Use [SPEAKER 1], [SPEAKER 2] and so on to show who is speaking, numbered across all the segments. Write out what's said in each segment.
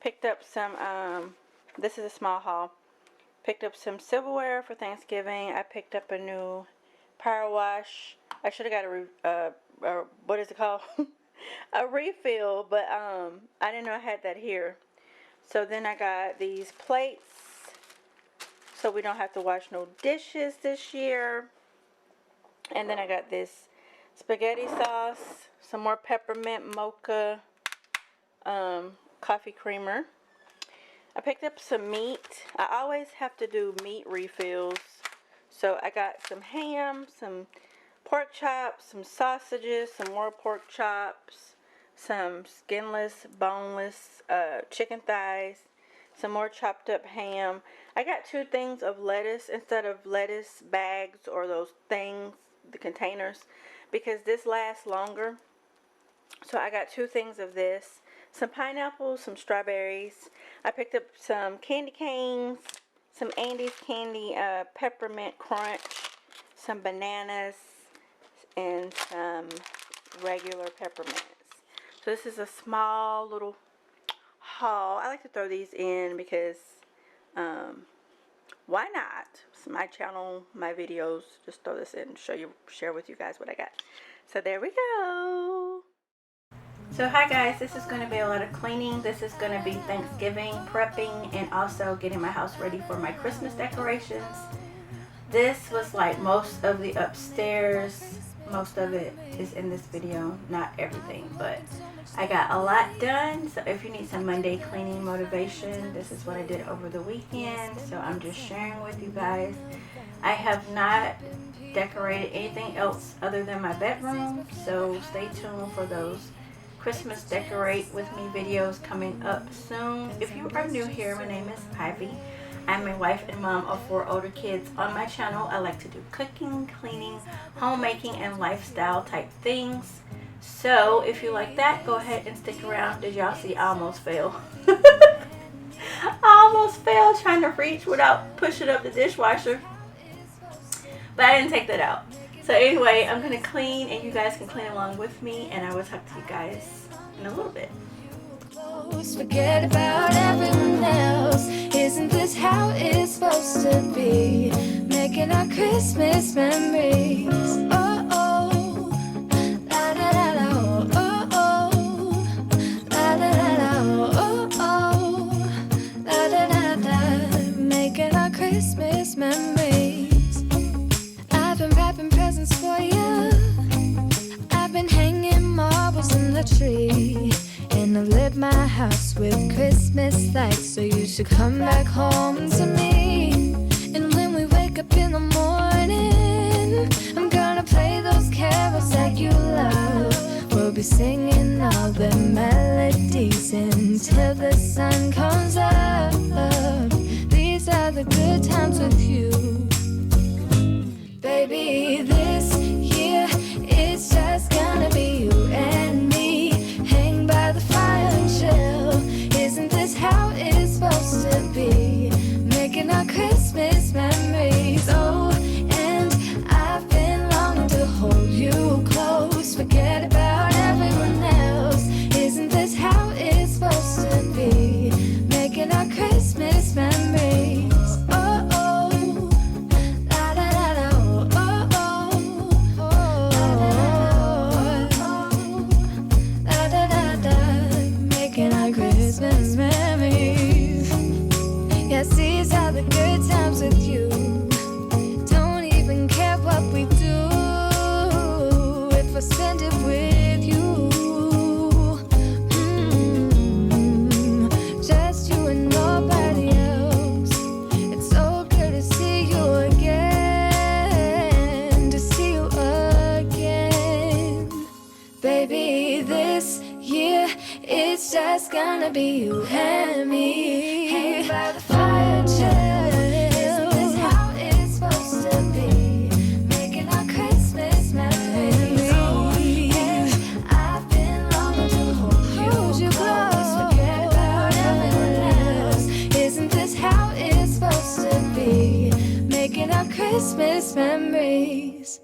[SPEAKER 1] Picked up some, this is a small haul. Picked up some silverware for Thanksgiving. I picked up a new power wash. I should have got a what is it called? A refill, but I didn't know I had that here. So then I got these plates so we don't have to wash no dishes this year. And then I got this spaghetti sauce, some more peppermint mocha coffee creamer. I picked up some meat. I always have to do meat refills. So I got some ham, some pork chops, some sausages, some more pork chops, some skinless, boneless chicken thighs, some more chopped up ham. I got 2 things of lettuce instead of lettuce bags or those things, the containers, because this lasts longer. So I got 2 things of this. Some pineapples, some strawberries. I picked up some candy canes, some Andes candy peppermint crunch, some bananas, and some regular peppermints. So this is a small little haul. I like to throw these in because why not? It's my channel, my videos. Just throw this in, share with you guys what I got. So there we go. So hi guys, this is going to be a lot of cleaning. This is going to be Thanksgiving prepping and also getting my house ready for my Christmas decorations. This was like most of the upstairs. Most of it is in this video, not everything, but I got a lot done. So if you need some Monday cleaning motivation, this is what I did over the weekend. So I'm just sharing with you guys. I have not decorated anything else other than my bedroom, so stay tuned for those Christmas decorate with me videos coming up soon. If you are new here, my name is Ivy. I'm a wife and mom of 4 older kids. On my channel, I like to do cooking, cleaning, homemaking, and lifestyle type things. So if you like that, go ahead and stick around. Did y'all see I almost fell? I almost fell trying to reach without pushing up the dishwasher. But I didn't take that out. So anyway, I'm going to clean and you guys can clean along with me, and I will talk to you guys in a little bit.
[SPEAKER 2] Forget about everyone else. Isn't this how it's supposed to be? Making our Christmas memories. Oh oh, la da da da. Oh oh, la da da da. Oh oh, la da da da. Making our Christmas memories. I've been wrapping presents for you. I've been hanging marbles in the tree. And I've lit my house with Christmas lights, so you should come back home to me. And when we wake up in the morning, I'm gonna play those carols that you love. We'll be singing all the melodies until the sun comes up. These are the good times with you. Baby, this year it's just gonna be you and me. By the fire and chill. Isn't this how it's supposed to be? Making our Christmas memories. Oh, and I've been longing to hold you close. Forget about everyone else. Isn't this how it's supposed to be? Making our Christmas memories. Oh, oh, la da da da. Oh, oh, oh, la da da da. Making our Christmas memories. Yes, these are the good times with you. Don't even care what we do if I spend it with you. Just you and nobody else. It's so good to see you again. To see you again. Baby, this year it's just gonna be you and me. Hanging by the fire, chill. Isn't this how it's supposed to be? Making our Christmas memories. Oh, and I've been longing to hold you close. Forget about everyone else. Isn't this how it's supposed to be? Making our Christmas memories.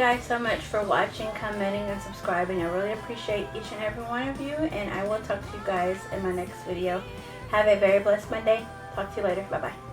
[SPEAKER 1] guys so much for watching, commenting, and subscribing. I really appreciate each and every one of you, and I will talk to you guys in my next video. Have a very blessed Monday. Talk to you later. Bye-bye.